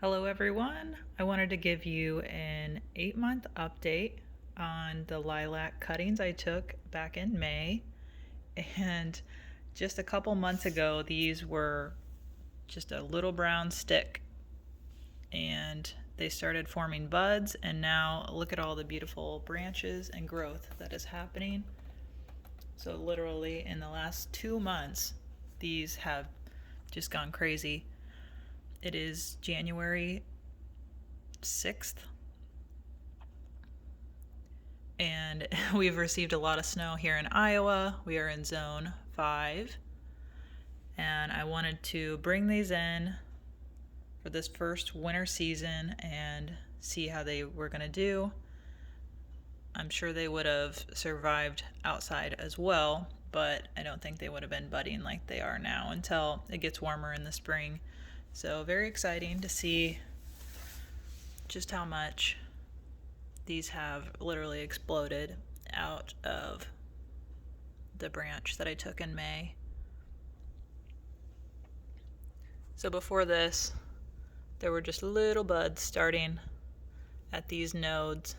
Hello everyone. I wanted to give you an 8-month update on the lilac cuttings I took back in May. And just a couple months ago, these were just a little brown stick. And they started forming buds, and now look at all the beautiful branches and growth that is happening. So literally in the last 2 months, these have just gone crazy. It is January 6th, and we've received a lot of snow here in Iowa. We are in zone 5, and I wanted to bring these in for this first winter season and see how they were going to do. I'm sure they would have survived outside as well, but I don't think they would have been budding like they are now until it gets warmer in the spring. So very exciting to see just how much these have literally exploded out of the branch that I took in May. So before this, there were just little buds starting at these nodes,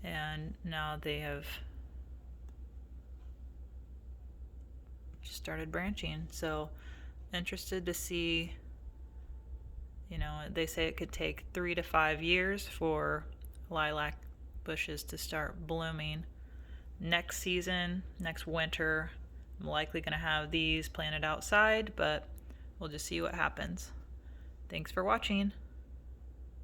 and now they have just started branching. So interested to see, they say it could take 3 to 5 years for lilac bushes to start blooming. Next season, next winter, I'm likely going to have these planted outside, but we'll just see what happens. Thanks for watching.